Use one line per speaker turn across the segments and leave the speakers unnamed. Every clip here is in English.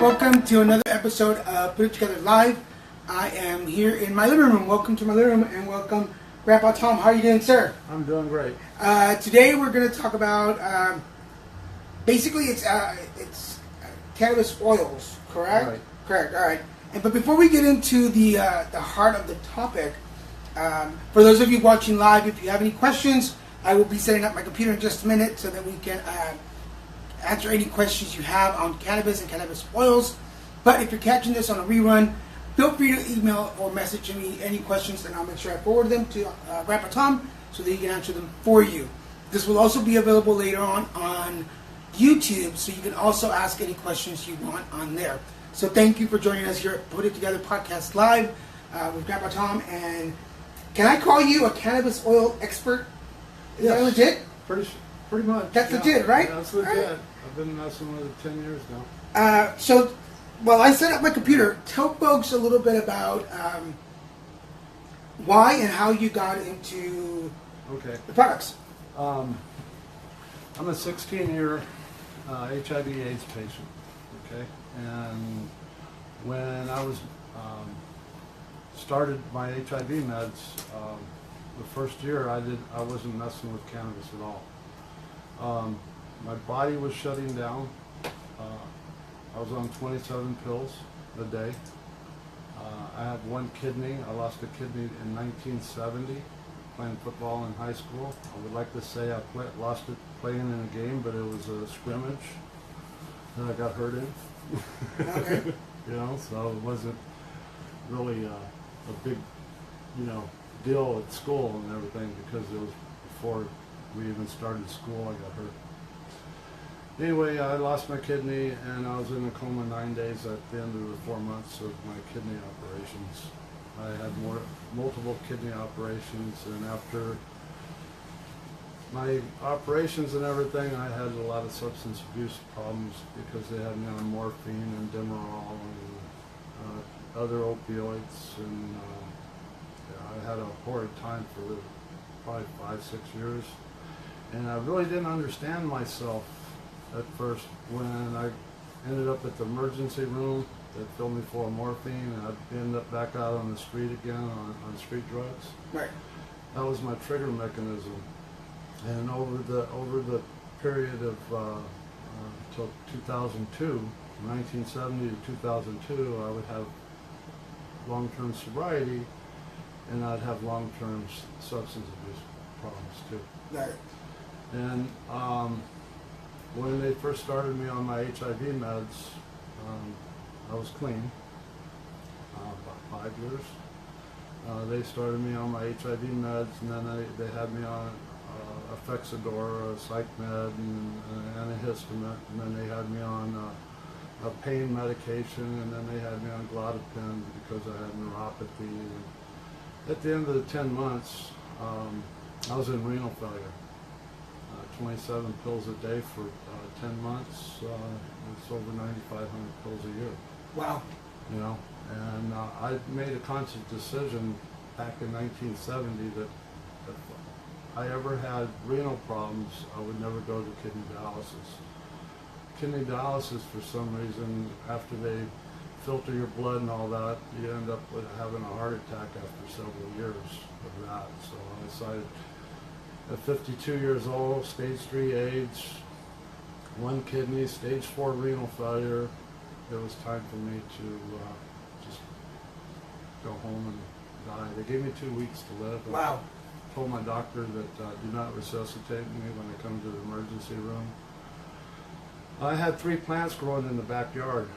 Welcome to another episode of Put It Together Live. I am here in my living room. Welcome to my living room and welcome Grandpa Tom. How are you doing, sir?
I'm doing great.
Today we're going to talk about, basically it's cannabis oils, correct?
Right.
Correct, all right. But before we get into the heart of the topic, for those of you watching live, if you have any questions, I will be setting up my computer in just a minute so that we can answer any questions you have on cannabis and cannabis oils. But if you're catching this on a rerun, feel free to email or message me any questions, and I'll make sure I forward them to Grandpa Tom so that he can answer them for you. This will also be available later on YouTube, so you can also ask any questions you want on there. So thank you for joining us here at Put It Together Podcast Live with Grandpa Tom. And can I call you a cannabis oil expert? Is that legit?
Pretty much.
That's legit, right?
Yeah, that's legit.
Right.
I've been messing with it 10 years now.
So, while I set up my computer, tell folks a little bit about why and how you got into the products.
I'm a 16-year HIV/AIDS patient. Okay, and when I was started my HIV meds, the first year I wasn't messing with cannabis at all. My body was shutting down. I was on 27 pills a day. I had one kidney. I lost a kidney in 1970 playing football in high school. I would like to say I lost it playing in a game, but it was a scrimmage that I got hurt in.
Okay.
So it wasn't really a big, deal at school and everything, because it was before we even started school. I got hurt. Anyway, I lost my kidney and I was in a coma 9 days at the end of the 4 months of my kidney operations. I had multiple kidney operations, and after my operations and everything, I had a lot of substance abuse problems because they had me on morphine and Demerol and other opioids, and I had a horrid time for probably 5-6 years. And I really didn't understand myself at first when I ended up at the emergency room. They filled me full of morphine, and I'd end up back out on the street again on street drugs.
Right.
That was my trigger mechanism. And over the period of till 2002, 1970 to 2002, I would have long-term sobriety, and I'd have long-term substance abuse problems too.
Right.
And when they first started me on my HIV meds, I was clean, about 5 years. They started me on my HIV meds, and then they had me on a Fexidor, a psych med, and an antihistamine, and then they had me on a pain medication, and then they had me on Glotopin because I had neuropathy. And at the end of the 10 months, I was in renal failure. 27 pills a day for 10 months. It's over 9,500 pills a year.
Wow.
And I made a conscious decision back in 1970 that if I ever had renal problems, I would never go to kidney dialysis. Kidney dialysis, for some reason, after they filter your blood and all that, you end up with having a heart attack after several years of that. So I decided, at 52 years old, stage 3 AIDS, 1 kidney, stage 4 renal failure, it was time for me to just go home and die. They gave me 2 weeks to live.
Wow.
I told my doctor that do not resuscitate me when I come to the emergency room. I had 3 plants growing in the backyard.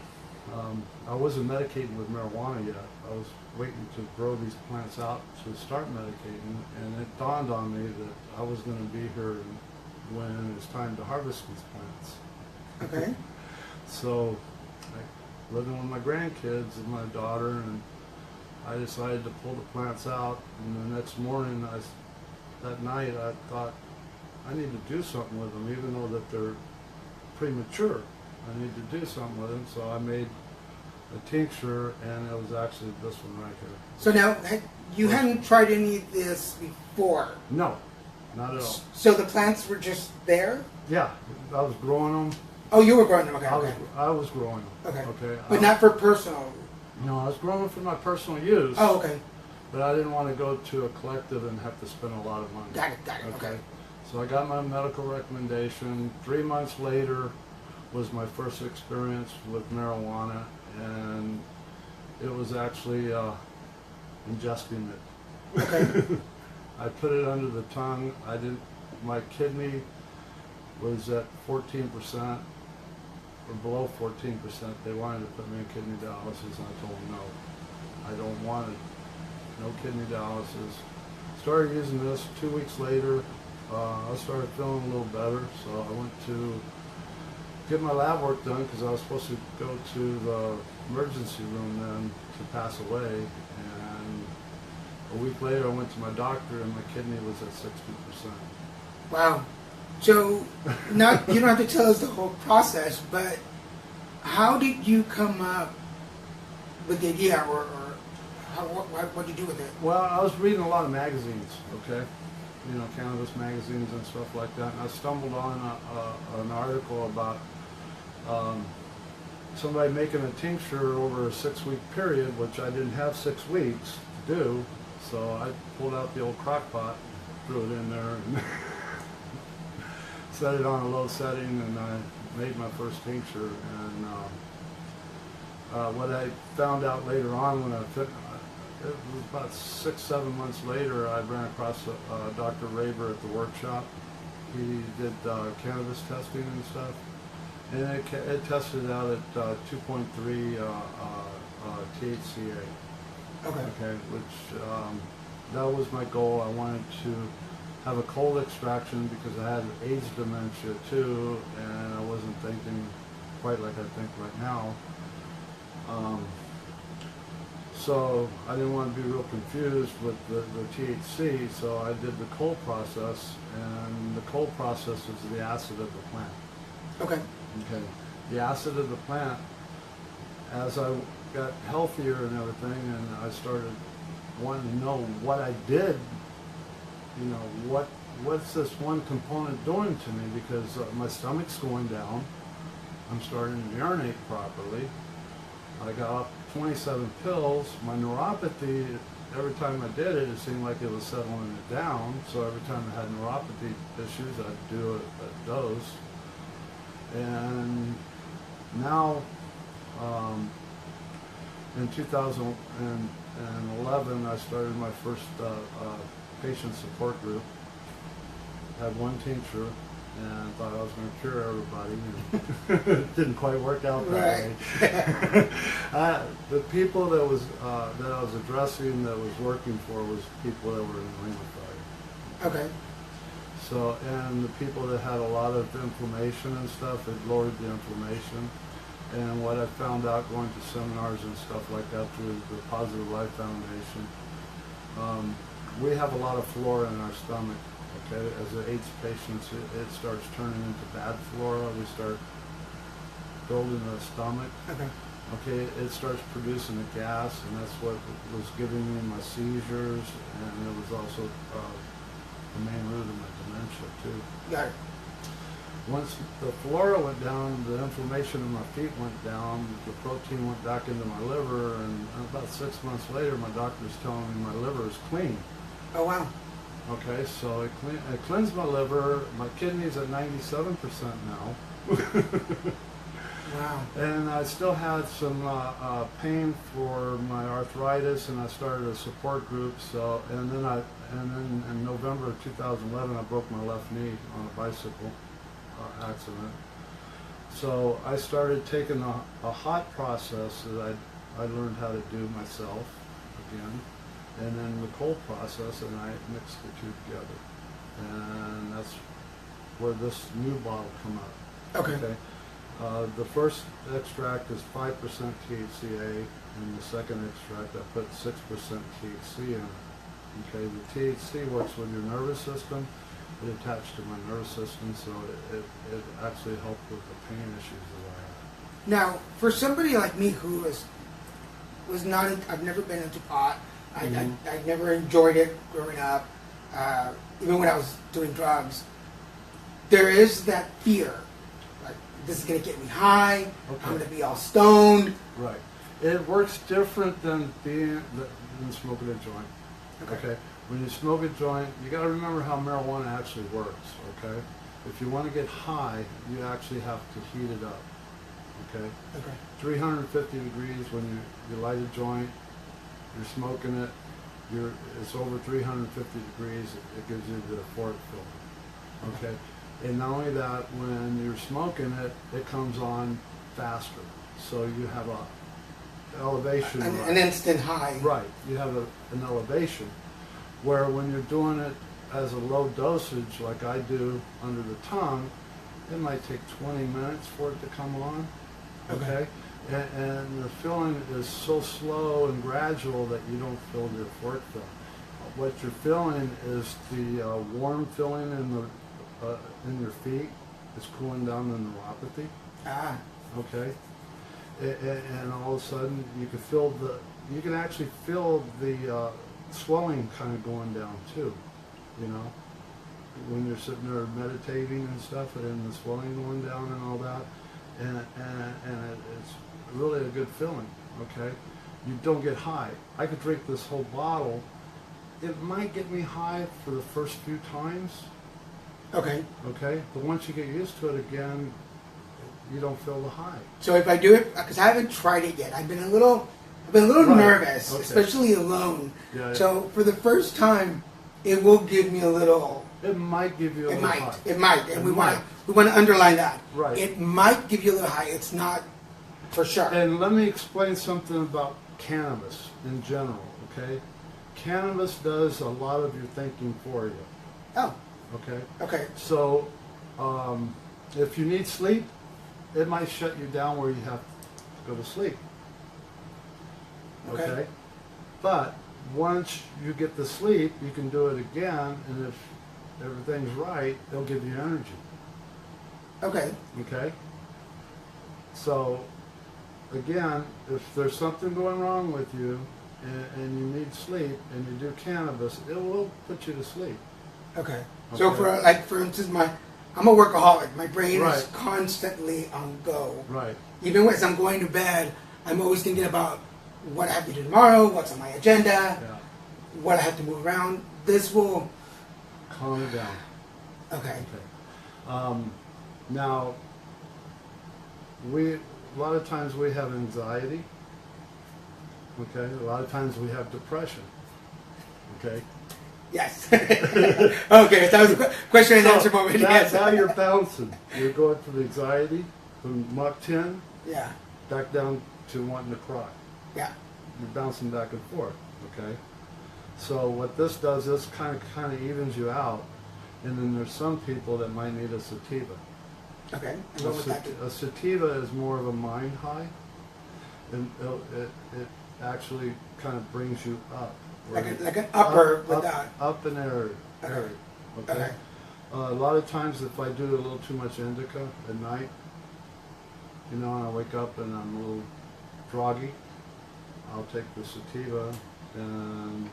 I wasn't medicating with marijuana yet. I was waiting to grow these plants out to start medicating, and it dawned on me that I was going to be here when it's time to harvest these plants.
Okay.
So, I living with my grandkids and my daughter, and I decided to pull the plants out. And the next morning, that night, I thought I need to do something with them, even though that they're premature. I need to do something with them, so I made a tincture, and it was actually this one right here.
So now, you hadn't tried any of this before?
No, not at all.
So the plants were just there?
Yeah, I was growing them
Oh, you were growing them. Okay.
I was growing them.
Okay.
Okay.
But not for personal.
No, I was growing them for my personal use.
Oh, okay.
But I didn't want to go to a collective and have to spend a lot of money.
Got it. Okay.
So I got my medical recommendation. 3 months later was my first experience with marijuana, and it was actually ingesting it.
Okay.
I put it under the tongue. My kidney was at 14% or below 14%. They wanted to put me in kidney dialysis, and I told them no. I don't want it. No kidney dialysis. Started using this 2 weeks later. I started feeling a little better, so I went to get my lab work done because I was supposed to go to the emergency room then to pass away. And a week later, I went to my doctor, and my kidney was at 60%.
Wow. So, not you don't have to tell us the whole process, but how did you come up with the idea, or what did you do with it?
Well, I was reading a lot of magazines, okay? You know, cannabis magazines and stuff like that. And I stumbled on an article about somebody making a tincture over a 6-week period, which I didn't have 6 weeks to do. So I pulled out the old crock pot, threw it in there, and set it on a low setting, and I made my first tincture. And what I found out later on when it was about 6-7 months later, I ran across Dr. Raber at the workshop. He did cannabis testing and stuff, and it tested out at 2.3 THCA. Okay, which that was my goal. I wanted to have a cold extraction because I had AIDS dementia too, and I wasn't thinking quite like I think right now. So I didn't want to be real confused with the THC, so I did the cold process, and the cold process is the acid of the plant.
Okay.
Okay. The acid of the plant, as I got healthier and everything, and I started wanting to know what I did, you know, what's this one component doing to me, because my stomach's going down, I'm starting to urinate properly, I got up 27 pills, my neuropathy, every time I did it, it seemed like it was settling it down, so every time I had neuropathy issues, I'd do a dose. And now, in 2011, I started my first patient support group. Had one tincture, and thought I was going to cure everybody. And it didn't quite work out that way. The people that I was addressing, that was working for, was people that were in rheumatoid.
Okay.
So, and the people that had a lot of inflammation and stuff, it lowered the inflammation. And what I found out going to seminars and stuff like that through the Positive Life Foundation, we have a lot of flora in our stomach. Okay, as an AIDS patient, it starts turning into bad flora. We start building the stomach.
Okay.
Okay, it starts producing a gas, and that's what was giving me my seizures, and it was also the main root of my dementia too.
Got it.
Once the flora went down, the inflammation in my feet went down, the protein went back into my liver, and about 6 months later, my doctor's telling me my liver is clean.
Oh, wow.
Okay, so it cleansed my liver. My kidney's at 97% now.
Wow.
And I still had some pain for my arthritis, and I started a support group. So, and then in November of 2011, I broke my left knee on a bicycle accident. So I started taking a hot process that I learned how to do myself again, and then the cold process, and I mixed the two together, and that's where this new bottle come up.
Okay.
The first extract is 5% THCA, and the second extract I put 6% THC in it. Okay, the THC works with your nervous system. It attached to my nervous system, so it actually helped with the pain issues that I had.
Now, for somebody like me who was not, I've never been into pot. I never enjoyed it growing up, even when I was doing drugs. There is that fear. Like, this is going to get me high.
Okay.
I'm going to be all stoned.
Right. It works different than than smoking a joint.
Okay.
When you smoke a joint, you got to remember how marijuana actually works. Okay. If you want to get high, you actually have to heat it up. Okay.
Okay.
350 degrees when you light a joint, you're smoking it. It's over 350 degrees. It gives you the euphoric feeling. Okay. And not only that, when you're smoking it, it comes on faster. So you have a elevation.
An instant high.
Right. You have an elevation. Where when you're doing it as a low dosage, like I do under the tongue, it might take 20 minutes for it to come on. Okay. And the feeling is so slow and gradual that you don't feel the euphoric feeling. What you're feeling is the warm feeling in your feet. It's cooling down the neuropathy.
Ah.
Okay. And all of a sudden you can actually feel the swelling kind of going down too. You know, when you're sitting there meditating and stuff, and the swelling going down and all that, and it's really a good feeling. Okay, you don't get high. I could drink this whole bottle. It might get me high for the first few times.
Okay.
Okay, but once you get used to it again, you don't feel the high.
So if I do it, because I haven't tried it yet, I've been a little
Right.
nervous,
Okay.
especially alone.
Yeah, yeah.
So for the first time, it will give me a little.
It might give you a
It
little
might.
high.
It might, and
It
we
might.
want to underline that.
Right.
It might give you a little high. It's not for sure.
And let me explain something about cannabis in general, okay? Cannabis does a lot of your thinking for you,
Oh.
okay?
Okay.
So, if you need sleep, it might shut you down where you have to go to sleep,
Okay.
okay? But once you get to sleep, you can do it again, and if everything's right, it'll give you energy,
Okay.
okay? So, again, if there's something going wrong with you and you need sleep and you do cannabis, it will put you to sleep.
Okay. So
Okay.
for instance, I'm a workaholic. My brain is
Right.
constantly on go.
Right.
Even as I'm going to bed, I'm always thinking about what I have to do tomorrow, what's on my agenda,
Yeah.
what I have to move around. This will.
Calm it down.
Okay.
Okay. Now, a lot of times we have anxiety. Okay. A lot of times we have depression. Okay.
Yes. Okay. That was a question and answer moment.
Now,
Yes.
now you're bouncing. You're going from anxiety, from Mach 10,
Yeah.
back down to wanting to cry.
Yeah.
You're bouncing back and forth, okay? So what this does, this kind of evens you out, and then there's some people that might need a sativa.
Okay. And what would that do?
A sativa is more of a mind high, and it actually kind of brings you up.
Like an upper
up,
without.
up in area.
Okay.
Okay.
Okay.
A lot of times, if I do a little too much indica at night, you know, and I wake up and I'm a little groggy, I'll take the sativa and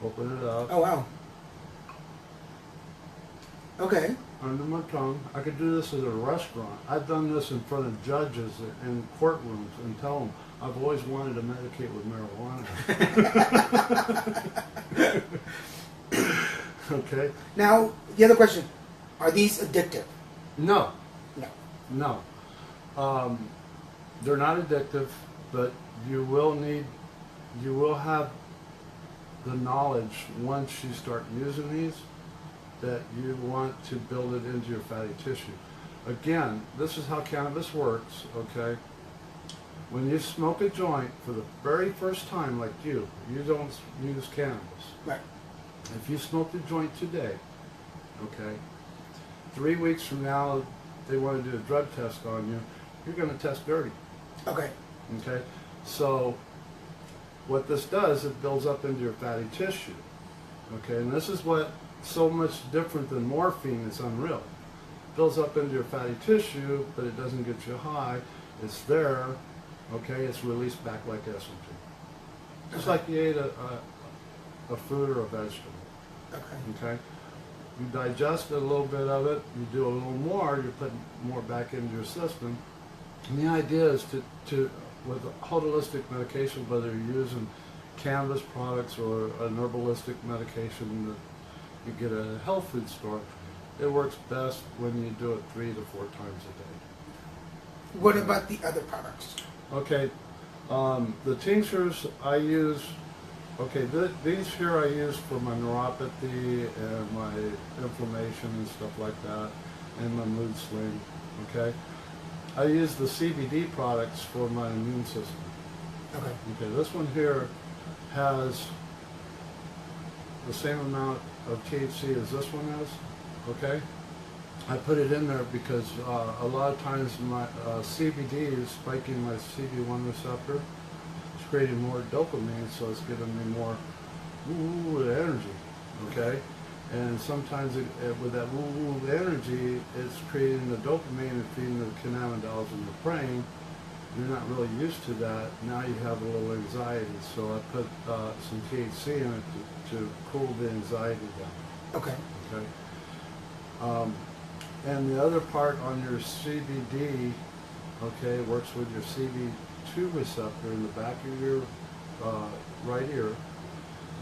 open it up
Oh wow. Okay.
under my tongue. I could do this at a restaurant. I've done this in front of judges in courtrooms and tell them I've always wanted to medicate with marijuana. Okay?
Now the other question: are these addictive?
No.
No.
No. They're not addictive, but you will have the knowledge once you start using these that you want to build it into your fatty tissue. Again, this is how cannabis works, okay? When you smoke a joint for the very first time, like you don't use cannabis.
Right.
If you smoke the joint today, okay, 3 weeks from now, they want to do a drug test on you, you're going to test dirty.
Okay.
Okay, so what this does, it builds up into your fatty tissue. Okay, and this is what so much different than morphine. It's unreal. It builds up into your fatty tissue, but it doesn't get you high. It's there. Okay, it's released back like estrogen. Just like you ate a food or a vegetable.
Okay.
Okay, you digest a little bit of it, you do a little more, you put more back into your system. And the idea is to with holistic medication, whether you're using cannabis products or an herbalistic medication that you get at a health food store, it works best when you do it 3 to 4 times a day.
What about the other products?
Okay, the tinctures I use, okay, these here I use for my neuropathy and my inflammation and stuff like that, and my mood swing, okay? I use the CBD products for my immune system.
Okay.
Okay, this one here has the same amount of THC as this one is, okay? I put it in there because a lot of times my CBD is spiking my CB1 receptor. It's creating more dopamine, so it's giving me more energy, okay? And sometimes with that energy, it's creating the dopamine and feeding the cannabinoids in your brain. You're not really used to that. Now you have a little anxiety, so I put some THC in it to cool the anxiety down.
Okay.
Okay. And the other part on your CBD, okay, works with your CB2 receptor in the back of your right ear.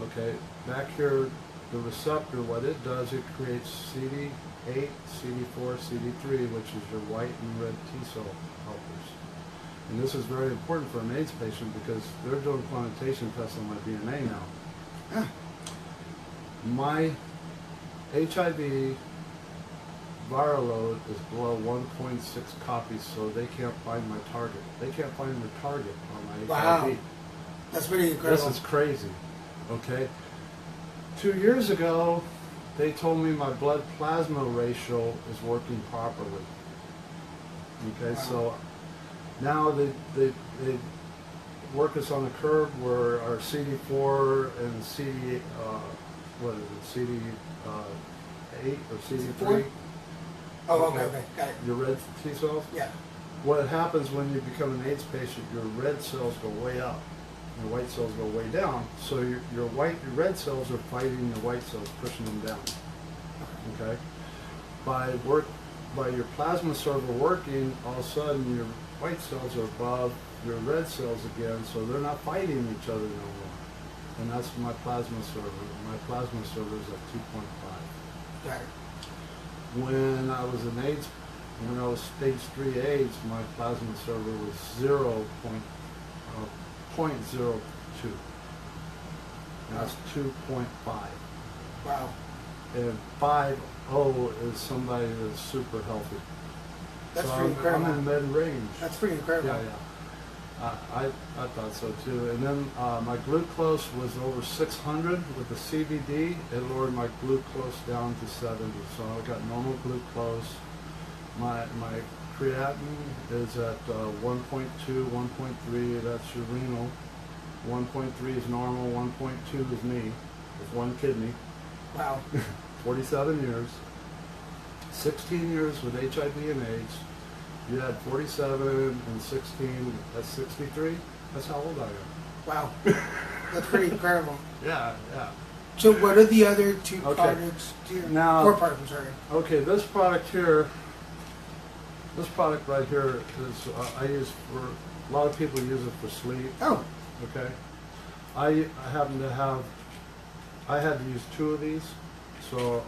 Okay, back here, the receptor, what it does, it creates CD8, CD4, CD3, which is your white and red T cell helpers. And this is very important for an AIDS patient because they're doing quantitation tests on my DNA now.
Ah.
My HIV viral load is below 1.6 copies, so they can't find my target. They can't find the target on my HIV.
Wow. That's pretty incredible.
This is crazy, okay? 2 years ago, they told me my blood plasma ratio is working properly. Okay,
Wow.
so now they work us on a curve where our CD4 and CD, what is it, CD8 or CD3?
Oh, okay, got it.
Your red T cells?
Yeah.
What happens when you become an AIDS patient, your red cells go way up. Your white cells go way down, so your red cells are fighting your white cells, pushing them down. Okay, by your plasma server working, all of a sudden your white cells are above your red cells again, so they're not fighting each other no more. And that's my plasma server. My plasma server is at 2.5.
Got it.
When I was in AIDS, when I was stage 3 AIDS, my plasma server was 0.02. Now it's 2.5.
Wow.
And 5.0 is somebody that's super healthy.
That's
so
pretty incredible.
I'm in mid range.
That's pretty incredible.
Yeah. I thought so too. And then my glucose was over 600 with the CBD. It lowered my glucose down to 70. So I got normal glucose. My creatinine is at 1.2, 1.3. That's your renal. 1.3 is normal. 1.2 is me with one kidney.
Wow.
47 years. 16 years with HIV and AIDS. You had 47 and 16, that's 63. That's how old I am.
Wow. That's pretty incredible.
Yeah, yeah.
So what are the other two
Okay.
products?
Now-
4 products, I'm sorry.
Okay, this product here, this product right here is, I use for, a lot of people use it for sleep,
Oh,
okay? I happen to have, I had to use 2 of these, so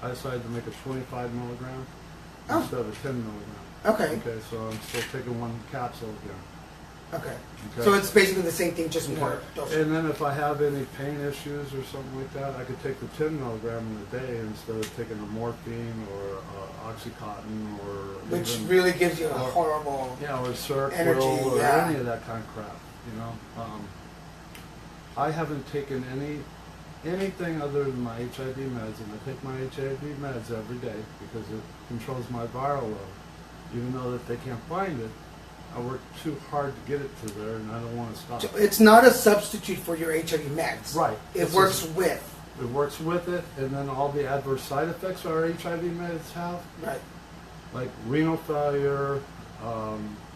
I decided to make a 25 milligram instead of a 10 milligram.
okay.
Okay, so I'm still taking 1 capsule again.
Okay.
Okay.
So it's basically the same thing, just more
Okay.
dosage.
And then if I have any pain issues or something like that, I could take the 10 milligram in a day instead of taking a morphine or Oxycontin or
Which
even,
really gives you a
or-
horrible...
or Seroquel
energy,
or
yeah.
any of that kind of crap. You know, I haven't taken anything other than my HIV meds, and I take my HIV meds every day because it controls my viral load. Even though that they can't find it, I work too hard to get it to there, and I don't want to stop.
So it's not a substitute for your HIV meds.
Right.
It
It's
works
just-
with.
It works with it, and then all the adverse side effects our HIV meds have,
Right.
like renal failure.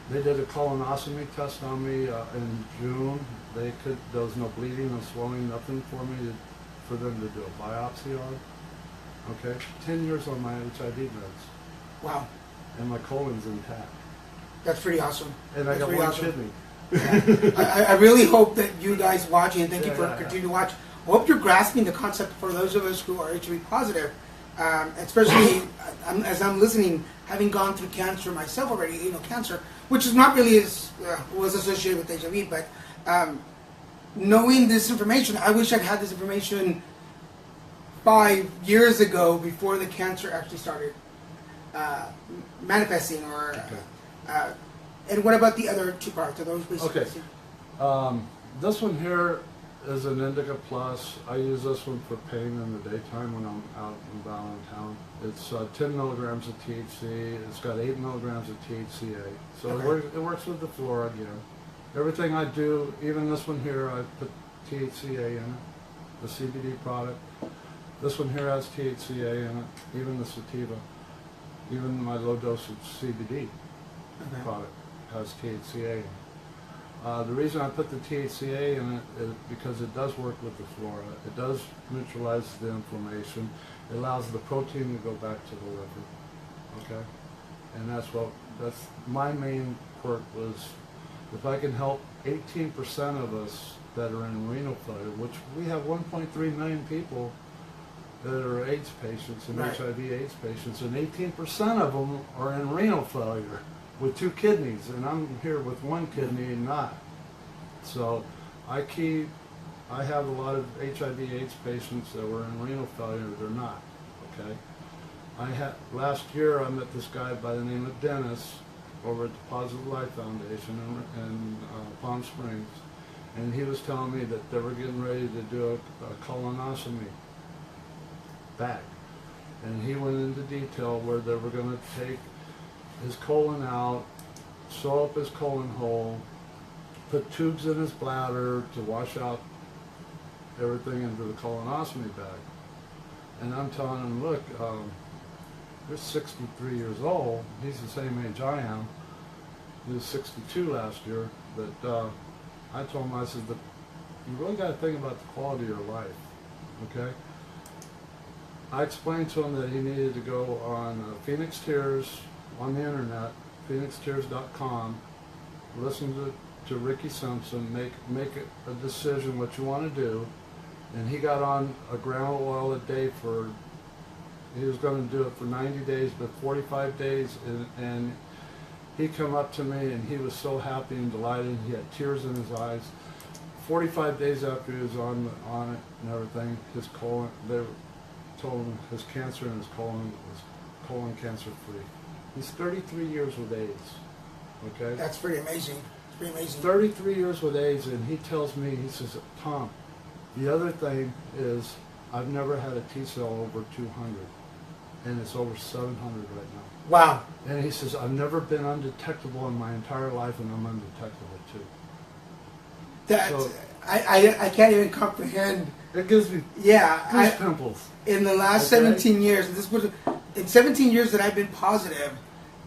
They did a colonoscopy test on me in June. There was no bleeding, no swelling, nothing for me for them to do a biopsy on. Okay, 10 years on my HIV meds,
Wow,
and my colon's intact,
that's pretty awesome.
and I
That's
got
pretty
one
awesome.
kidney.
I really hope that you guys watching, and thank you
Yeah,
for
yeah, yeah.
continuing to watch. I hope you're grasping the concept for those of us who are HIV positive, especially as I'm listening, having gone through cancer myself already, cancer, which is not really was associated with HIV, but knowing this information, I wish I'd had this information 5 years ago before the cancer actually started manifesting. And what about the other two parts? Are those basically?
Okay. This one here is an Indica Plus. I use this one for pain in the daytime when I'm out and about in town. It's 10 milligrams of THC. It's got 8 milligrams of THCA. So
Okay.
it works with the flora again. Everything I do, even this one here, I put THCA in it, the CBD product. This one here has THCA in it, even the sativa. Even my low dosage CBD product has THCA in it. The reason I put the THCA in it is because it does work with the flora. It does neutralize the inflammation. It allows the protein to go back to the liver. Okay, and that's my main quirk was if I can help 18% of us that are in renal failure, which we have 1.3 million people that are AIDS patients and
Right.
HIV/AIDS patients, and 18% of them are in renal failure with 2 kidneys, and I'm here with 1 kidney and not. So I have a lot of HIV/AIDS patients that were in renal failure. They're not. Okay. Last year I met this guy by the name of Dennis over at the Positive Life Foundation in Palm Springs, and he was telling me that they were getting ready to do a colonoscopy back, and he went into detail where they were going to take his colon out, sew up his colon hole, put tubes in his bladder to wash out everything into the colonoscopy bag. And I'm telling him, look, you're 63 years old. He's the same age I am. He was 62 last year. But I told him, I said, you really got to think about the quality of your life, okay? I explained to him that he needed to go on Phoenix Tears on the internet, phoenixtears.com, listen to Ricky Simpson, make a decision what you want to do, and he got on a gram of oil a day he was going to do it for 90 days, but 45 days, and he come up to me and he was so happy and delighted, he had tears in his eyes. 45 days after he was on it and everything, his colon, they told him his cancer in his colon was colon cancer free. He's 33 years with AIDS, okay?
That's pretty amazing. It's pretty amazing.
33 years with AIDS, and he tells me, he says, Tom, the other thing is I've never had a T-cell over 200, and it's over 700 right now.
Wow.
And he says, I've never been undetectable in my entire life, and I'm undetectable too.
That
So-
I can't even comprehend.
It gives me pimples.
In the last
Okay.
17 years, in 17 years that I've been positive,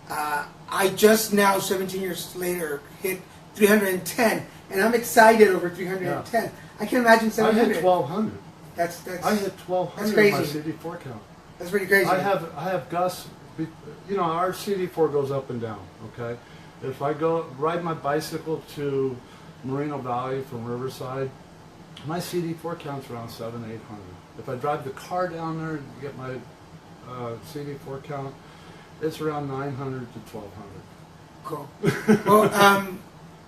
I just now, 17 years later, hit 310, and I'm excited over 310.
Yeah.
I can imagine
I
700.
hit 1,200.
That's
I hit 1,200
that's
in my
crazy.
CD4 count.
That's pretty crazy.
I have Gus, our CD4 goes up and down, okay? If I go ride my bicycle to Moreno Valley from Riverside, my CD4 count's around 700-800. If I drive the car down there to get my CD4 count, it's around 900 to 1,200.
Cool. Well,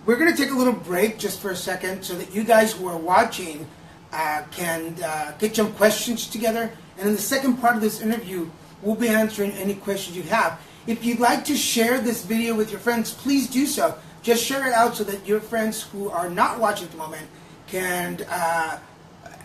we're going to take a little break just for a second so that you guys who are watching can get some questions together. And in the second part of this interview, we'll be answering any questions you have. If you'd like to share this video with your friends, please do so. Just share it out so that your friends who are not watching at the moment can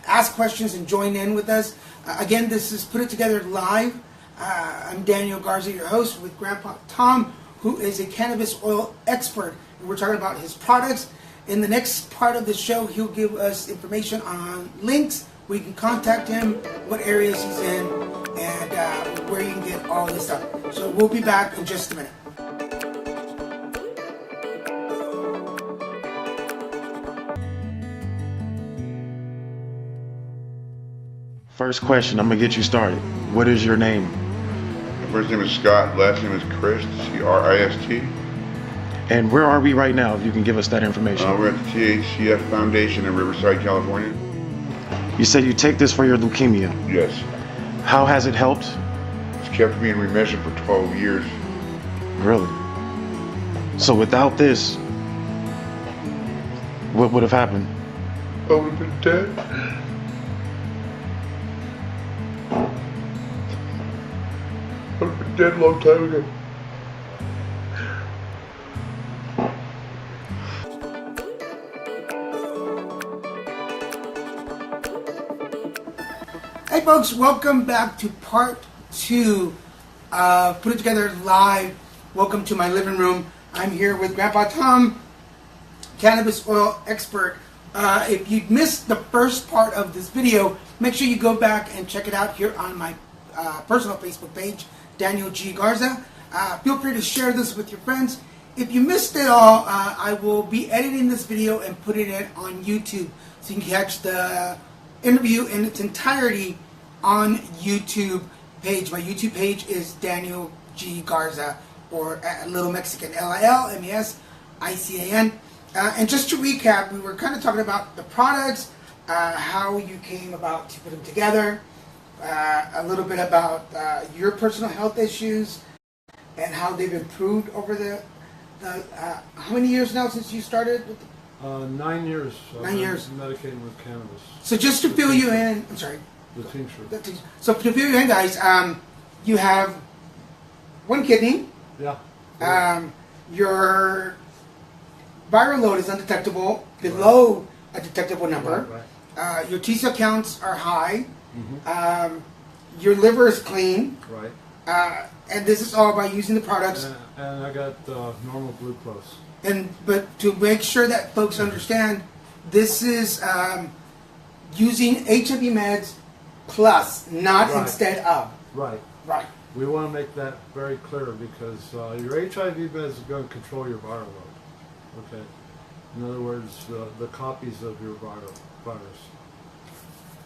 ask questions and join in with us. Again, this is Put It Together Live. I'm Daniel Garza, your host, with Grandpa Tom, who is a cannabis oil expert. And we're talking about his products. In the next part of the show, he'll give us information on links where you can contact him, what areas he's in, and where you can get all this stuff. So we'll be back in just a minute.
First question, I'm gonna get you started. What is your name?
My first name is Scott, last name is Christ, C-R-I-S-T.
And where are we right now, if you can give us that information?
We're at the THCF Foundation in Riverside, California.
You said you take this for your leukemia.
Yes.
How has it helped?
It's kept me in remission for 12 years.
Really? So without this, what would have happened?
I would have been dead. I would have been dead a long time ago.
Hey folks, welcome back to part 2 of Put It Together Live. Welcome to my living room. I'm here with Grandpa Tom, cannabis oil expert. If you missed the first part of this video, make sure you go back and check it out here on my personal Facebook page, Daniel G. Garza. Feel free to share this with your friends. If you missed it all, I will be editing this video and putting it on YouTube, so you can catch the interview in its entirety on YouTube page. My YouTube page is Daniel G. Garza, or Little Mexican, Lilmesican. And just to recap, we were kind of talking about the products, how you came about to put them together, a little bit about your personal health issues and how they've improved over the how many years now since you started with
9 years.
9 years.
Medicating with cannabis.
So just to fill you in, I'm sorry.
The tincture.
So to fill you in, guys, you have one kidney.
Yeah.
Your viral load is undetectable, below a detectable number.
Right.
Your T-cell counts are high.
Mm-hmm.
Your liver is clean.
Right.
And this is all by using the products.
And I got normal glucose.
But to make sure that folks understand, this is using HIV meds plus, not
Right.
instead of.
Right.
Right.
We want to make that very clear because your HIV meds is going to control your viral load. Okay. In other words, the copies of your virus.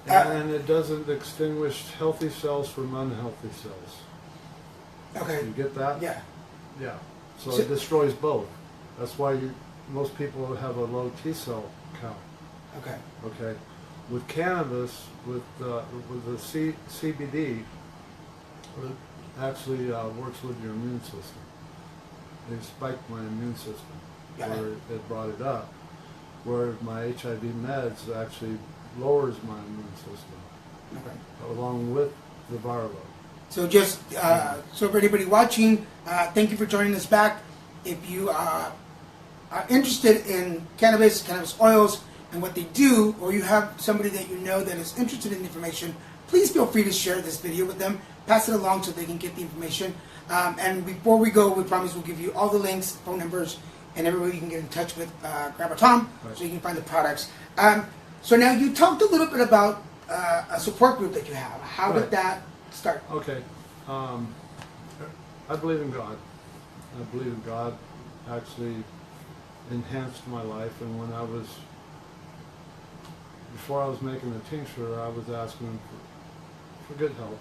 And it doesn't extinguish healthy cells from unhealthy cells.
Okay.
You get that?
Yeah.
Yeah. So it destroys both. That's why most people have a low T cell count.
Okay.
Okay. With cannabis, with the CBD, it actually works with your immune system. It spiked my immune system, where it brought it up. Where my HIV meds actually lowers my immune system, along with the viral load.
So just so for anybody watching, thank you for joining us back. If you are interested in cannabis oils, and what they do, or you have somebody that you know that is interested in the information, please feel free to share this video with them. Pass it along so they can get the information. And before we go, we promise we'll give you all the links, phone numbers, and everybody you can get in touch with Grandpa Tom, so you can find the products. So now you talked a little bit about a support group that you have. How did that start?
Okay. I believe in God. I believe God actually enhanced my life, and when before I was making the tincture, I was asking him for good help,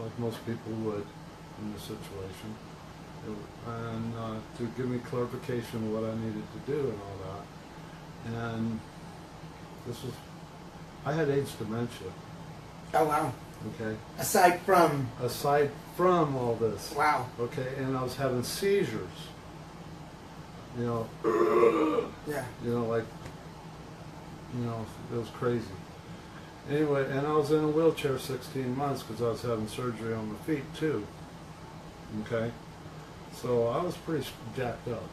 like most people would in this situation, and to give me clarification of what I needed to do and all that. And I had age dementia.
Oh wow.
Okay.
Aside from
all this.
Wow.
Okay, and I was having seizures.
Yeah.
It was crazy. Anyway, and I was in a wheelchair 16 months because I was having surgery on my feet too. Okay? So I was pretty jacked up.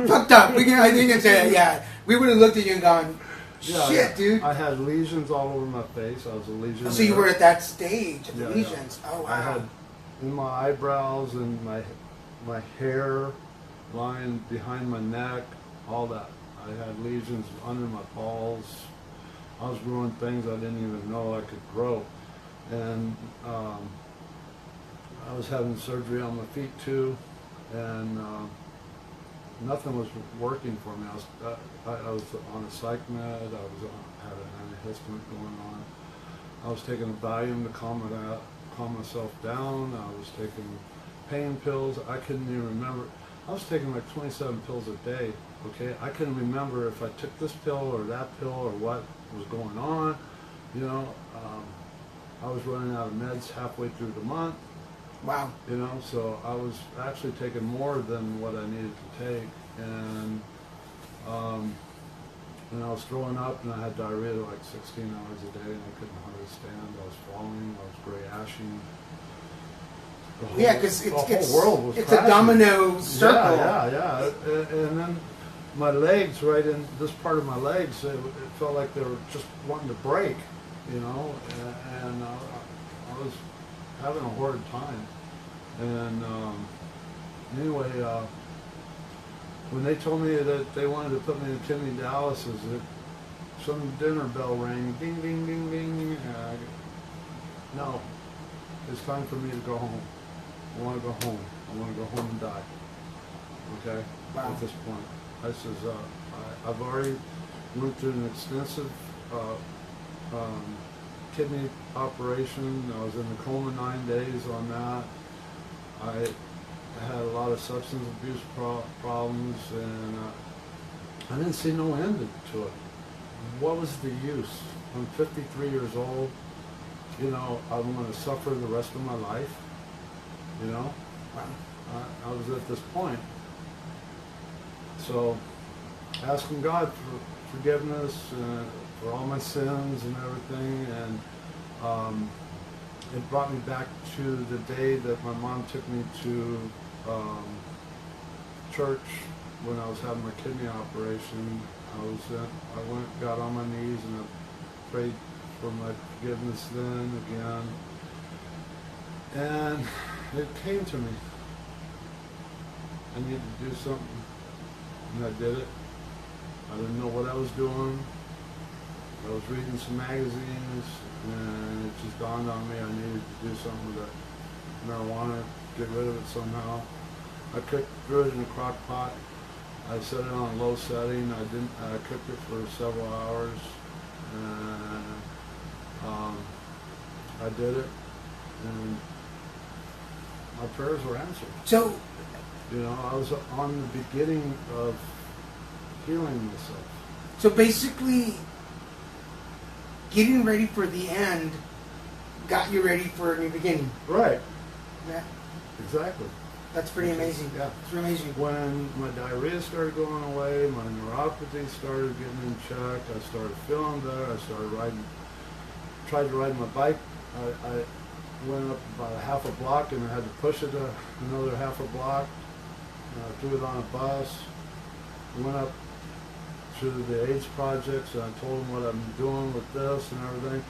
Fucked up. I think it's yeah. We would have looked at you and gone, shit, dude.
I had lesions all over my face. I was a lesion.
So you were at that stage of the
Yeah.
lesions. Oh wow.
I had in my eyebrows and my hair lying behind my neck, all that. I had lesions under my balls. I was growing things I didn't even know I could grow. And I was having surgery on my feet too, and nothing was working for me. I was on a psych med, had an antihistamine going on, I was taking a Valium to calm myself down. I was taking pain pills. I couldn't even remember. I was taking like 27 pills a day. Okay, I couldn't remember if I took this pill or that pill or what was going on. You know, I was running out of meds halfway through the month.
Wow.
You know, so I was actually taking more than what I needed to take, and I was throwing up, and I had diarrhea like 16 hours a day, and I couldn't hardly stand. I was falling. I was gray ashing.
Yeah, because
the whole world was
it's
crashing.
a domino circle.
Yeah. And then my legs, right in this part of my legs, it felt like they were just wanting to break, you know, and I was having a horrid time. And anyway, when they told me that they wanted to put me in kidney dialysis, some dinner bell rang, ding, ding, ding, ding. No, it's time for me to go home. I want to go home. I want to go home and die. Okay?
Wow.
At this point. I says, I've already went through an extensive kidney operation. I was in the coma 9 days on that. I had a lot of substance abuse problems, and I didn't see no end to it. What was the use? I'm 53 years old. You know, I'm going to suffer the rest of my life. You know, I was at this point. So, asking God for forgiveness for all my sins and everything, and it brought me back to the day that my mom took me to church when I was having my kidney operation. I went, got on my knees, and I prayed for my forgiveness then again, and it came to me. I needed to do something, and I did it. I didn't know what I was doing. I was reading some magazines, and it just dawned on me I needed to do something with that marijuana, get rid of it somehow. I threw it in a crock pot. I set it on a low setting. I cooked it for several hours, and I did it, and my prayers were answered.
So,
you know, I was on the beginning of healing myself.
so basically, getting ready for the end got you ready for a new beginning.
Right.
Yeah,
Exactly.
that's pretty amazing.
Yeah.
It's pretty amazing.
When my diarrhea started going away, my neuropathy started getting in check, I started feeling better, I started tried to ride my bike. I went up about a half a block, and I had to push it another half a block. Threw it on a bus. Went up to the AIDS projects, and I told them what I'm doing with this and everything.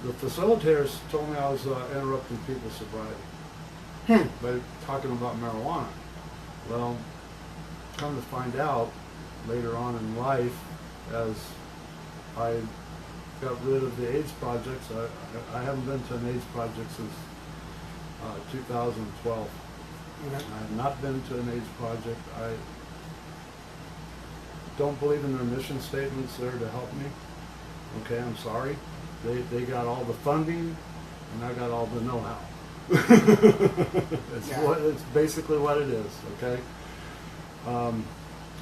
The facilitators told me I was interrupting people's sobriety by talking about marijuana. Well, come to find out later on in life, as I got rid of the AIDS projects, I haven't been to an AIDS project since 2012.
Okay.
I have not been to an AIDS project. I don't believe in their mission statements there to help me. Okay, I'm sorry. They got all the funding, and I got all the know-how. It's basically what it is, okay?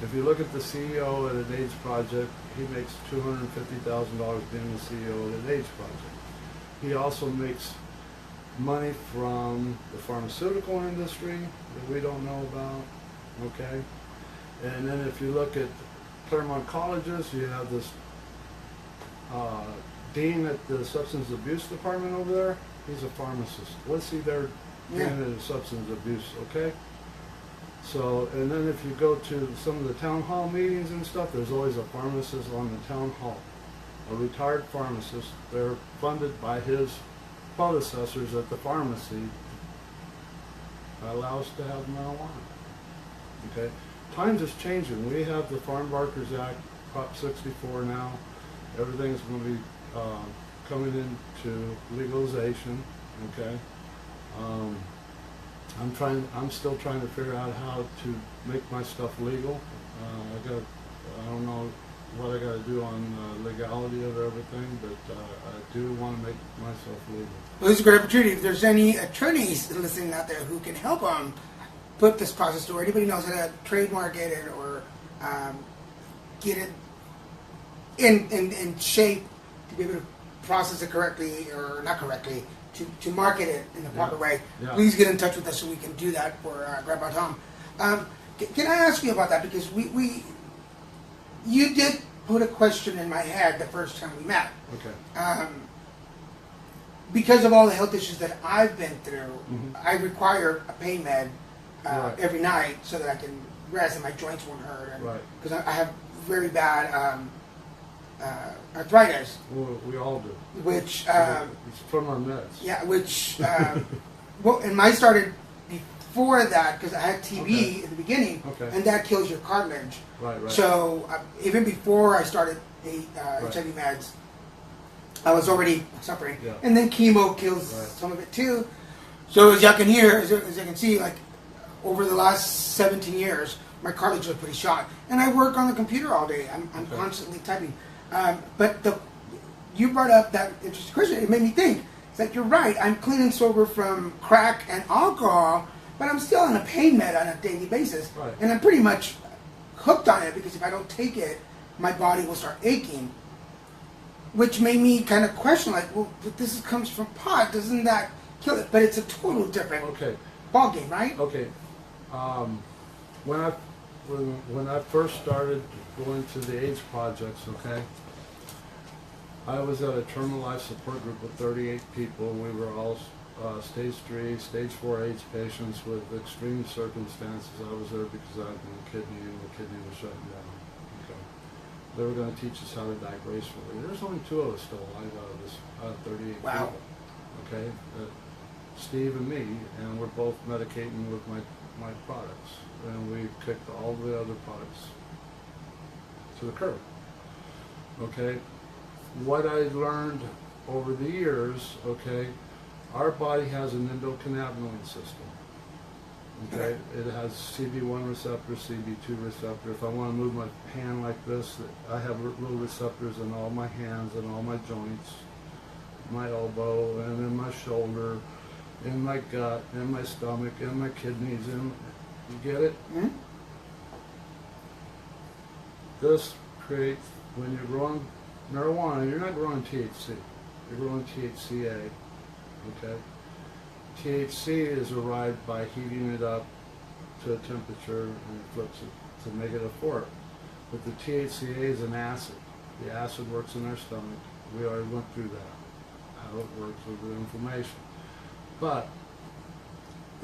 If you look at the CEO at an AIDS project, he makes $250,000 being the CEO at an AIDS project. He also makes money from the pharmaceutical industry that we don't know about, okay? And then if you look at Claremont colleges, you have this dean at the substance abuse department over there. He's a pharmacist. What's he there doing in substance abuse, okay? So, and then if you go to some of the town hall meetings and stuff, there's always a pharmacist on the town hall, a retired pharmacist. They're funded by his predecessors at the pharmacy to allow us to have marijuana. Okay, times is changing. We have the Farm Workers Act, Prop 64 now. Everything's going to be coming into legalization. Okay, I'm still trying to figure out how to make my stuff legal. I don't know what I got to do on legality of everything, but I do want to make myself legal.
Well, this is a great opportunity. If there's any attorneys listening out there who can help put this process through, or anybody knows how to trademark it or get it in shape to be able to process it correctly or not correctly, to market it in the proper way, please get in touch with us so we can do that for Grandpa Tom. Can I ask you about that? Because you did put a question in my head the first time we met.
Okay.
Because of all the health issues that I've been through, I require a pain med every night so that I can rest and my joints won't hurt. Because I have very bad arthritis.
Well, we all do.
Which
it's from our meds.
Yeah, which well, and mine started before that because I had TB in the beginning, and that kills your cartilage.
Right.
So even before I started the HIV meds, I was already suffering, and then chemo kills some of it too. So as y'all can hear, as you can see, like over the last 17 years, my cartilage was pretty shot, and I work on the computer all day. I'm constantly typing. But you brought up that interesting question. It made me think. It's like you're right. I'm clean and sober from crack and alcohol, but I'm still on a pain med on a daily basis, and I'm pretty much hooked on it because if I don't take it, my body will start aching. Which made me kind of question, like, well, but this comes from pot. Doesn't that kill it? But it's a total different ball game, right?
Okay. When I first started going to the AIDS projects, I was at a terminal life support group with 38 people. We were all stage 3, stage 4 AIDS patients with extreme circumstances. I was there because I had a kidney and the kidney was shutting down. They were going to teach us how to die gracefully. There's only 2 of us still alive out of 38 people. Okay, Steve and me, and we're both medicating with my products, and we kicked all the other products to the curb. Okay, what I learned over the years, our body has an endocannabinoid system. Okay, it has CB1 receptor, CB2 receptor. If I want to move my hand like this, I have little receptors in all my hands and all my joints, my elbow, and in my shoulder, in my gut, in my stomach, in my kidneys. You get it?
Mm-hmm.
This creates, when you're growing marijuana, you're not growing THC. You're growing THCA. Okay. THC is arrived by heating it up to a temperature and it flips it to make it a fork. But the THCA is an acid. The acid works in our stomach. We already went through that, how it works with the inflammation. But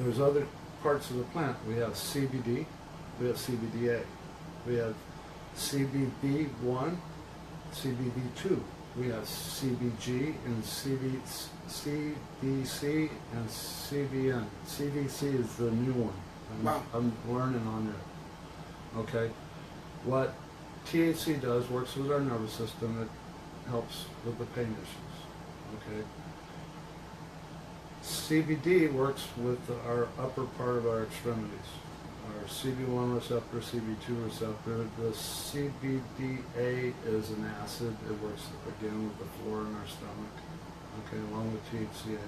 there's other parts of the plant. We have CBD, we have CBDA, we have CBD1, CBD2. We have CBG and CBC and CBN. CBC is the new one. I'm learning on it. Okay. What THC does, works with our nervous system. It helps with the pain issues. Okay. CBD works with our upper part of our extremities. Our CB1 receptor, CB2 receptor. The CBDA is an acid. It works again with the flora in our stomach. Okay, along with THCA.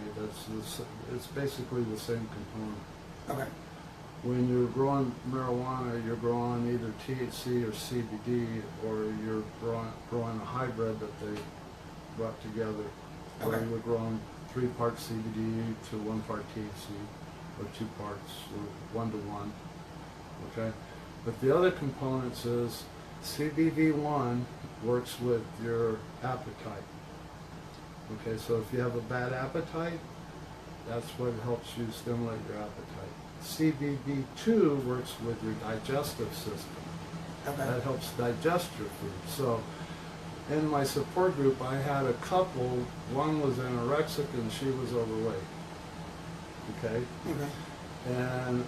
It's basically the same component.
Okay.
When you're growing marijuana, you're growing either THC or CBD, or you're growing a hybrid that they brought together. Where you're growing 3 parts CBD to 1 part THC, or 2 parts, or 1 to 1. Okay, but the other components is CBD1 works with your appetite. Okay, so if you have a bad appetite, that's what helps you stimulate your appetite. CBD2 works with your digestive system. That helps digest your food. So in my support group, I had a couple. One was anorexic and she was overweight. Okay. And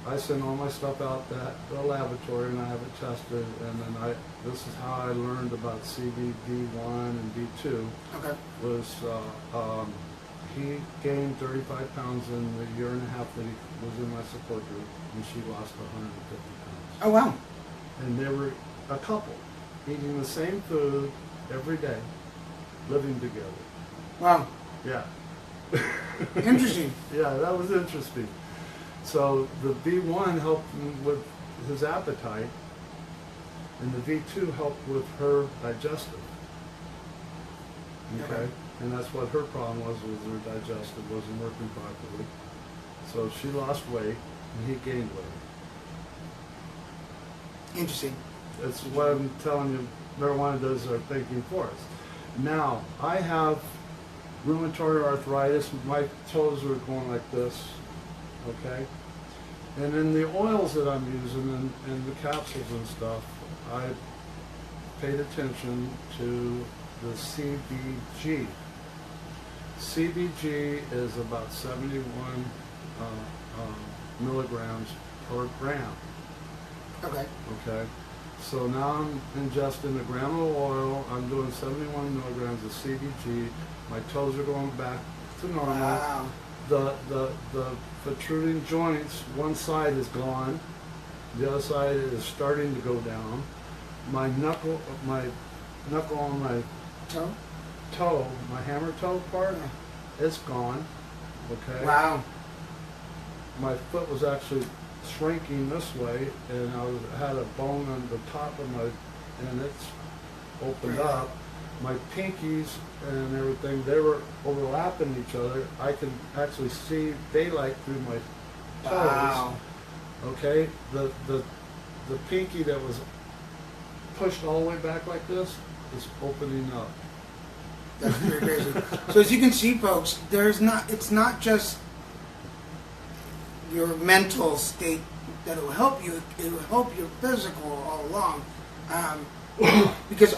I sent all my stuff out to the laboratory and I have it tested, and then this is how I learned about CBD1 and D2. Was he gained 35 pounds in the year and a half that he was in my support group, and she lost 150 pounds.
Oh wow!
And they were a couple. eating the same food every day, living together.
Wow.
Yeah.
Interesting.
Yeah, that was interesting. So the V1 helped him with his appetite, and the V2 helped with her digestive. Okay? And that's what her problem was her digestive wasn't working properly. So she lost weight, and he gained weight.
Interesting.
That's what I'm telling you, marijuana does our thinking for us. Now, I have rheumatoid arthritis. My toes are going like this, okay? And in the oils that I'm using and the capsules and stuff, I paid attention to the CBG. CBG is about 71 milligrams per gram.
Okay.
Okay, so now I'm ingesting a gram of oil. I'm doing 71 milligrams of CBG. My toes are going back to normal.
Wow.
The protruding joints, one side is gone. The other side is starting to go down. My knuckle on my toe, my hammer toe part, it's gone. Okay.
Wow.
My foot was actually shrinking this way, and had a bone on the top of and it's opened up. My pinkies and everything, they were overlapping each other. I can actually see daylight through my toes.
Wow.
Okay, the pinky that was pushed all the way back like this is opening up.
That's pretty crazy. So as you can see, folks, it's not just your mental state that will help you. It will help your physical all along. Because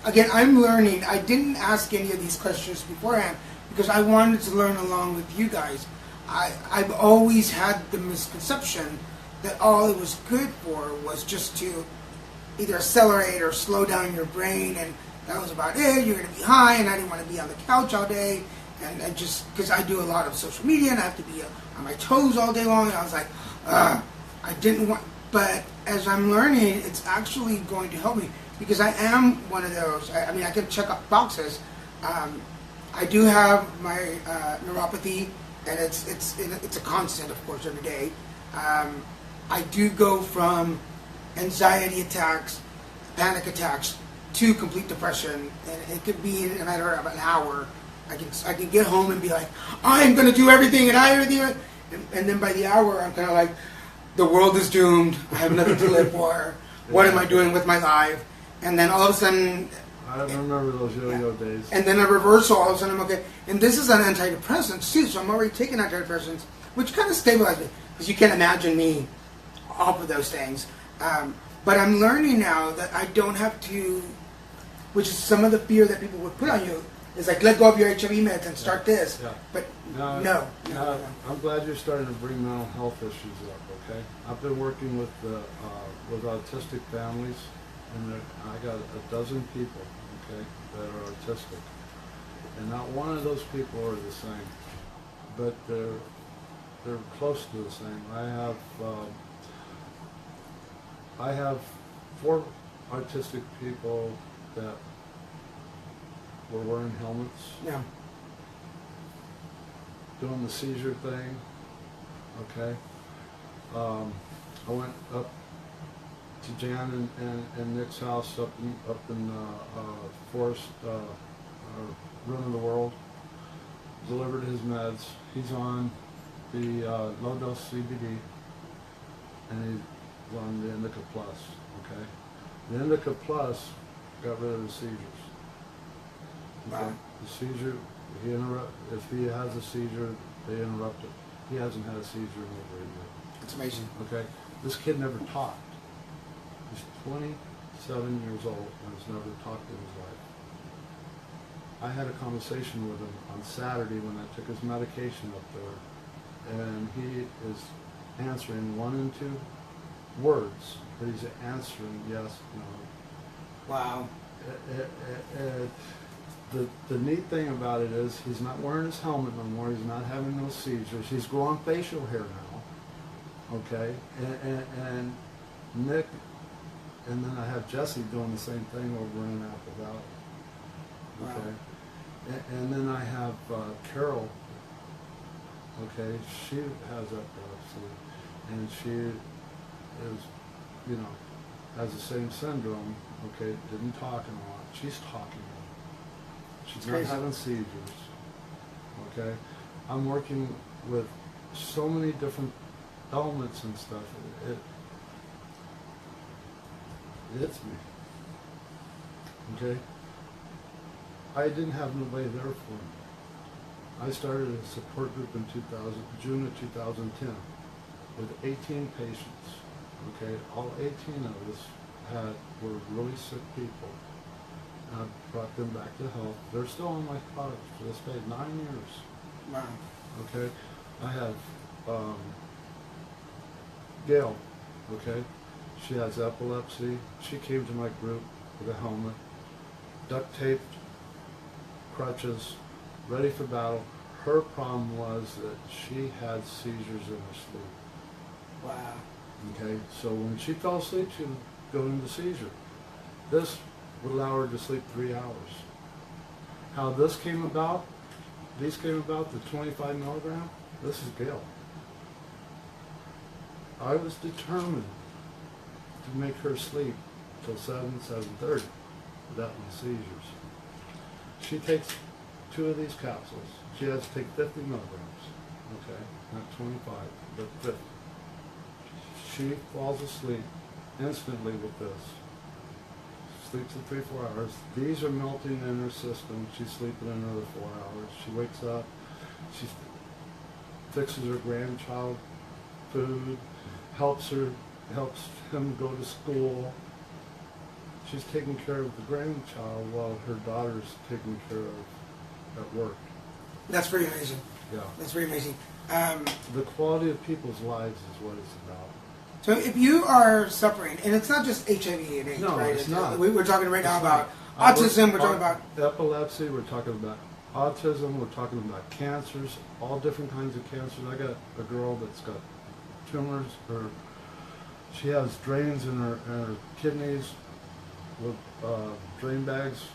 again, I'm learning. I didn't ask any of these questions beforehand because I wanted to learn along with you guys. I've always had the misconception that all it was good for was just to either accelerate or slow down your brain, and that was about it. You're going to be high, and I didn't want to be on the couch all day, and just because I do a lot of social media and I have to be on my toes all day long, and I was like, I didn't want. But as I'm learning, it's actually going to help me because I am one of those. I mean, I can check off boxes. I do have my neuropathy, and it's a constant, of course, every day. I do go from anxiety attacks, panic attacks, to complete depression, and it could be in a matter of an hour. I can get home and be like, I'm going to do everything, and then by the hour, I'm kind of like, the world is doomed. I have nothing to live for. What am I doing with my life? And then all of a sudden,
I remember those yo-yo days.
and then a reversal. All of a sudden, I'm okay. And this is an antidepressant too, so I'm already taking antidepressants, which kind of stabilized me because you can't imagine me off of those things. But I'm learning now that I don't have to, which is some of the fear that people would put on you, is like, let go of your HIV meds and start this.
Yeah.
But
No,
no.
I'm glad you're starting to bring mental health issues up. Okay, I've been working with autistic families, and I got a dozen people, okay, that are autistic, and not one of those people are the same, but they're close to the same. I have 4 autistic people that were wearing helmets,
Yeah.
doing the seizure thing. Okay. I went up to Jan and Nick's house up in Forest, Ruin of the World. Delivered his meds. He's on the low dose CBD, and he's on the Indica Plus. Okay. The Indica Plus got rid of the seizures. Okay.
Wow.
The seizure. If he has a seizure, they interrupt it. He hasn't had a seizure in over a year.
It's amazing.
Okay, this kid never talked. He's 27 years old and has never talked in his life. I had a conversation with him on Saturday when I took his medication up there, and he is answering 1 and 2 words, but he's answering yes, no.
Wow.
The neat thing about it is he's not wearing his helmet no more. He's not having those seizures. He's growing facial hair now. Okay, and Nick And then I have Jesse doing the same thing over in Apple Valley. Okay.
Wow.
And then I have Carol. Okay, she has epilepsy, and she is, you know, has the same syndrome. Okay, didn't talk a lot. She's talking a lot. She's not
Crazy.
having seizures. Okay, I'm working with so many different elements and stuff. It's me. Okay, I didn't have nobody there for me. I started a support group in June of 2010 with 18 patients. Okay, all 18 of us were really sick people. I brought them back to health. They're still on my product for this day, 9 years.
Wow.
Okay, I have Gail. Okay, she has epilepsy. She came to my group with a helmet, duct taped, crutches, ready for battle. Her problem was that she had seizures in her sleep.
Wow.
Okay, so when she fell asleep, she would go into seizure. This would allow her to sleep 3 hours. How this came about, these came about, the 25 milligram, this is Gail. I was determined to make her sleep till 7:30 without any seizures. She takes 2 of these capsules. She has to take 50 milligrams, okay, not 25, but 50. She falls asleep instantly with this. Sleeps in 3-4 hours. These are melting in her system. She's sleeping another 4 hours. She wakes up. She fixes her grandchild food, helps him go to school. She's taking care of the grandchild while her daughter's taken care of at work.
That's pretty amazing.
Yeah.
That's pretty amazing.
The quality of people's lives is what it's about.
So if you are suffering, and it's not just HIV and AIDS,
No,
right?
it's not.
We're talking right now
It's
about
not.
autism, we're talking about...
epilepsy, we're talking about autism, we're talking about cancers, all different kinds of cancers. I got a girl that's got tumors, she has drains in her kidneys with drain bags.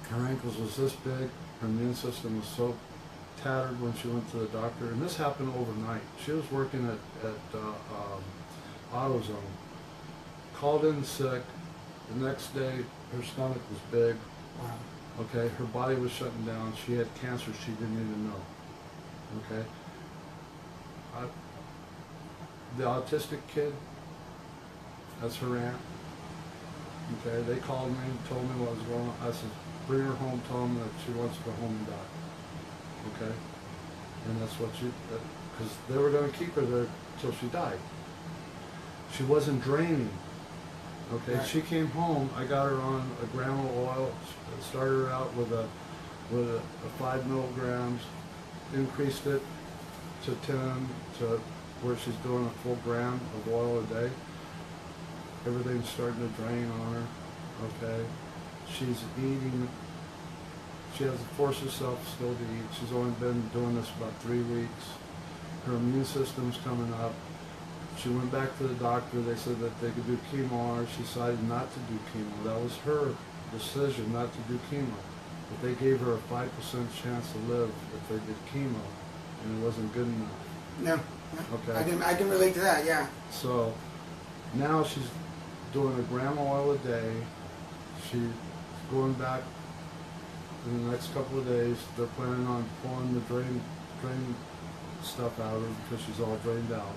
Her ankles was this big. Her immune system was so tattered when she went to the doctor. And this happened overnight. She was working at AutoZone. Called in sick. The next day, her stomach was big.
Wow.
Okay, her body was shutting down. She had cancer she didn't even know. Okay. The autistic kid, that's her aunt. Okay, they called me, told me what was going on. I said, bring her home, tell them that she wants to go home and die. Okay? And that's what because they were going to keep her there till she died. She wasn't draining. Okay,
Right.
she came home, I got her on a gram of oil, started her out with a 5 milligrams, increased it to 10, to where she's doing a full gram of oil a day. Everything's starting to drain on her, okay? She's eating, she has to force herself still to eat. She's only been doing this about 3 weeks. Her immune system's coming up. She went back to the doctor, they said that they could do chemo on her. She decided not to do chemo. That was her decision not to do chemo. But they gave her a 5% chance to live if they did chemo, and it wasn't good enough.
No.
Okay.
I can relate to that, yeah.
So now she's doing a gram of oil a day. She's going back in the next couple of days. They're planning on pulling the drain stuff out of her because she's all drained out.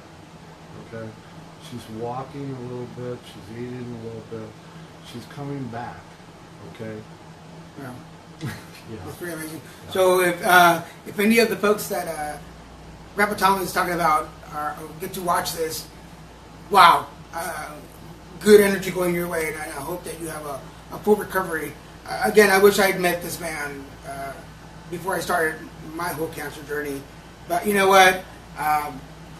Okay? She's walking a little bit. She's eating a little bit. She's coming back. Okay?
Yeah.
Yeah.
It's pretty amazing. So if any of the folks that Grandpa Tom is talking about get to watch this, wow, good energy going your way, and I hope that you have a full recovery. Again, I wish I had met this man before I started my whole cancer journey, but you know what?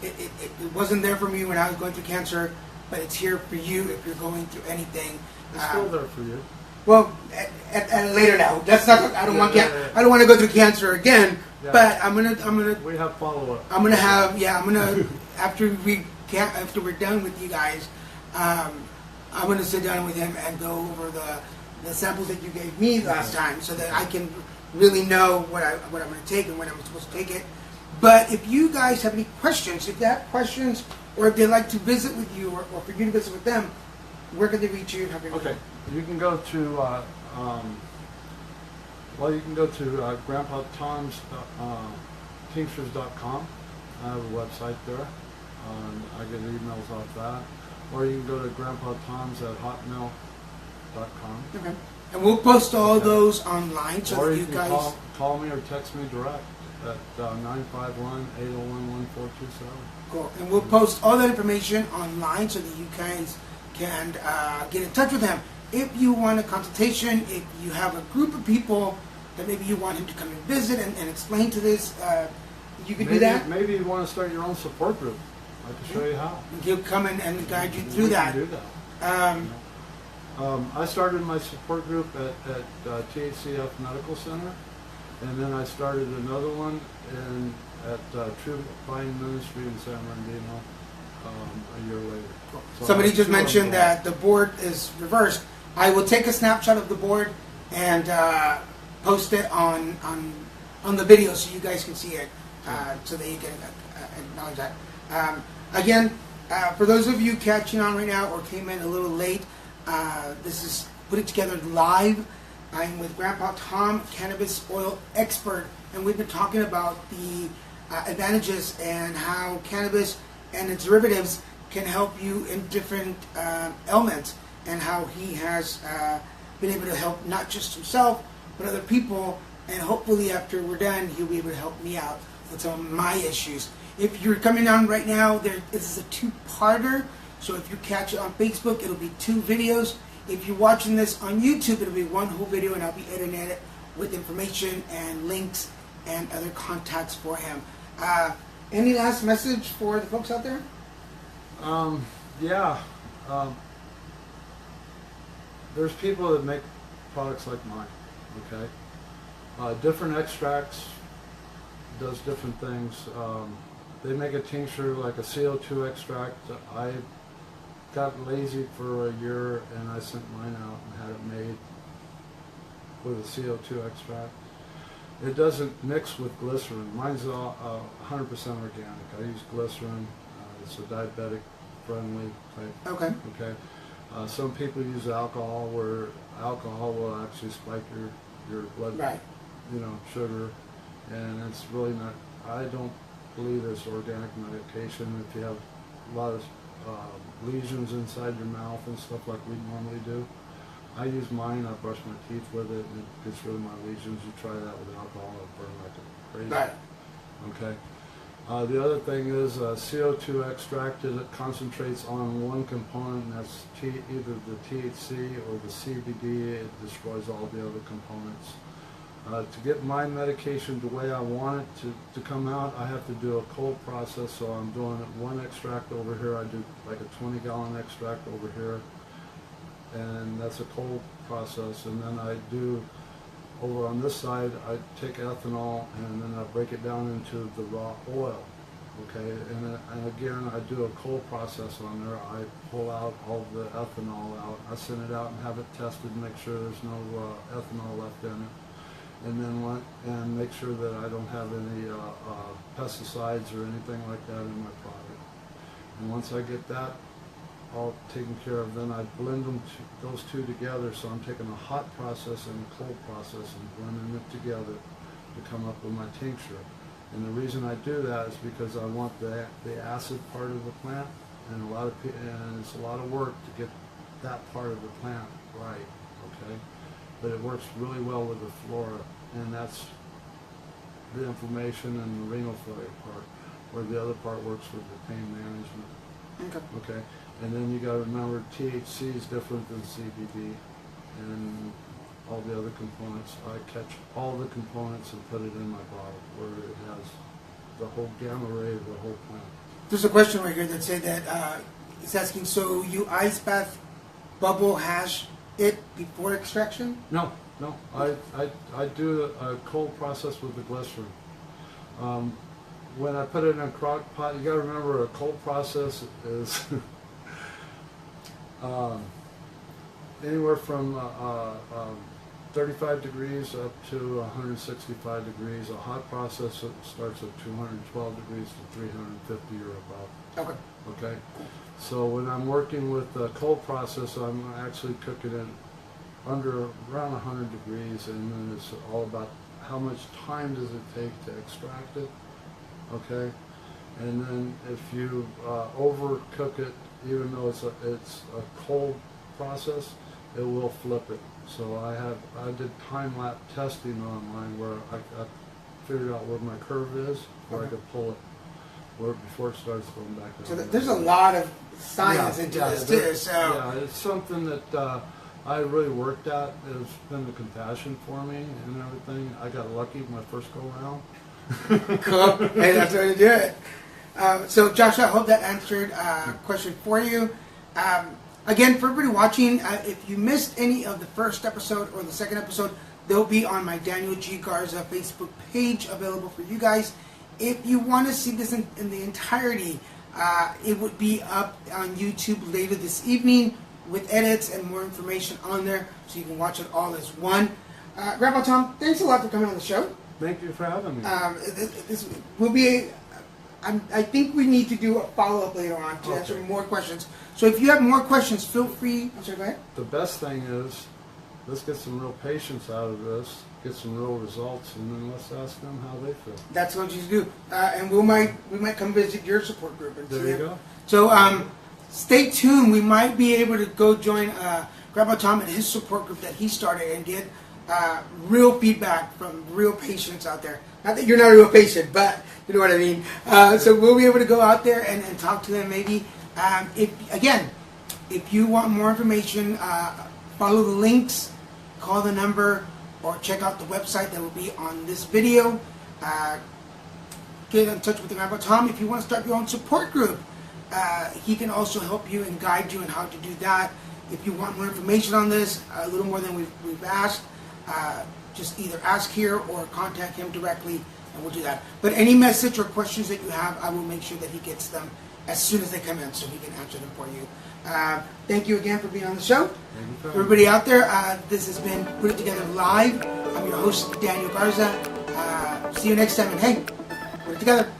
It wasn't there for me when I was going through cancer, but it's here for you if you're going through anything.
It's still there for you.
Well, at a later now. That's not. I don't want.
Yeah.
I don't want to go through cancer again.
Yeah.
But I'm gonna.
We have follow up.
I'm gonna have. Yeah. I'm gonna after we're done with you guys. I'm I'm going to sit down with him and go over the samples that you gave me last time, so that I can really know what I'm going to take and when I'm supposed to take it. But if you guys have any questions, if they have questions, or if they'd like to visit with you, or for you to visit with them, where can they reach you? How can they-
Okay, you can go to you can go to Grandpa Tom's tinctures.com. I have a website there. I get emails off that. Or you can go to grandpatoms@hotmail.com.
Okay. And we'll post all those online so
Or
that
you
you
can
guys.
call me or text me direct at 951-801-1427.
Cool. And we'll post all that information online so that you guys can get in touch with him. If you want a consultation, if you have a group of people that maybe you want him to come and visit and explain to this, you could do that.
Maybe you want to start your own support group. I can show you how.
He'll come in and guide you through
We
that.
can do that. I started my support group at THCF Medical Center, and then I started another one at True Vine Ministry in San Bernardino a year later. So
Somebody
I have
just
two of
mentioned
them.
that the board is reversed. I will take a snapshot of the board and post it on the video so you guys can see it, so that you can acknowledge that. Again, for those of you catching on right now or came in a little late, this is putting together live. I'm with Grandpa Tom, cannabis oil expert, and we've been talking about the advantages and how cannabis and its derivatives can help you in different ailments, and how he has been able to help not just himself but other people, and hopefully after we're done he'll be able to help me out with some of my issues. If you're coming on right now, this is a two-parter, so if you catch it on Facebook, it'll be 2 videos. If you're watching this on YouTube, it'll be 1 whole video, and I'll be editing it with information and links and other contacts for him. Any last message for the folks out there?
There's people that make products like mine, okay? Different extracts does different things. They make a tincture like a CO2 extract. I got lazy for a year and I sent mine out and had it made with a CO2 extract. It doesn't mix with glycerin. Mine's 100% organic. I use glycerin. It's a diabetic friendly type.
Okay.
Okay. Some people use alcohol, where alcohol will actually spike your blood,
Right.
sugar, and it's really not. I don't believe it's organic medication. If you have a lot of lesions inside your mouth and stuff like we normally do, I use mine. I brush my teeth with it, and it gets rid of my lesions. You try that with alcohol, it'll burn like crazy.
Right.
Okay. The other thing is CO2 extract. It concentrates on one component, and that's either the THC or the CBD. It destroys all the other components. To get my medication the way I want it to come out, I have to do a cold process. So I'm doing one extract over here. I do like a 20-gallon extract over here, and that's a cold process. And then I do over on this side, I take ethanol and then I break it down into the raw oil. Okay, and again, I do a cold process on there. I pull out all the ethanol out. I send it out and have it tested and make sure there's no ethanol left in it. And then make sure that I don't have any pesticides or anything like that in my product. And once I get that all taken care of, then I blend those two together. So I'm taking a hot process and a cold process and blending it together to come up with my tincture. And the reason I do that is because I want the acid part of the plant, and it's a lot of work to get that part of the plant right. Okay. But it works really well with the flora, and that's the inflammation and the renal failure part, where the other part works with the pain management. Okay, and then you got to remember THC is different than CBD, and all the other components. I catch all the components and put it in my bottle, where it has the whole gamma ray of the whole plant.
There's a question right here that said that it's asking, so you ice bath, bubble hash it before extraction?
No. I do a cold process with the glycerin. When I put it in a crock pot, you got to remember a cold process is anywhere from 35 degrees up to 165 degrees. A hot process starts at 212 degrees to 350 or above.
Okay.
Okay. So when I'm working with a cold process, I'm actually cooking it under around 100 degrees, and then it's all about how much time does it take to extract it. Okay. And then if you overcook it, even though it's a cold process, it will flip it. So I did time-lapse testing on mine where I figured out where my curve is, where I could pull it before it starts going back down.
So there's a lot of science into this too. So
yeah, it's something that I really worked at. It's been a compassion for me and everything. I got lucky my first go around.
cool. Hey, that's the way to do it. So Josh, I hope that answered question for you. Again, for everybody watching, if you missed any of the first episode or the second episode, they'll be on my Daniel G. Garza Facebook page available for you guys. If you want to see this in the entirety, it would be up on YouTube later this evening with edits and more information on there, so you can watch it all as one. Grandpa Tom, thanks a lot for coming on the show.
Thank you for having me.
This will be I think we need to do a follow-up later on to answer more questions. So if you have more questions, feel free. I'm sorry, go ahead.
The best thing is, let's get some real patients out of this, get some real results, and then let's ask them how they feel.
That's what you do. And we might come visit your support group. And
There you go.
So stay tuned. We might be able to go join Grandpa Tom and his support group that he started and get real feedback from real patients out there. Not that you're not a real patient, but you know what I mean. So we'll be able to go out there and talk to them maybe. If you want more information, follow the links, call the number, or check out the website that will be on this video. Get in touch with Grandpa Tom if you want to start your own support group. He can also help you and guide you on how to do that. If you want more information on this, a little more than we've asked, just either ask here or contact him directly, and we'll do that. But any message or questions that you have, I will make sure that he gets them as soon as they come in, so he can answer them for you. Thank you again for being on the show. Everybody out there, this has been Put It Together Live. I'm your host, Daniel Garza. See you next time, and hey, put it together.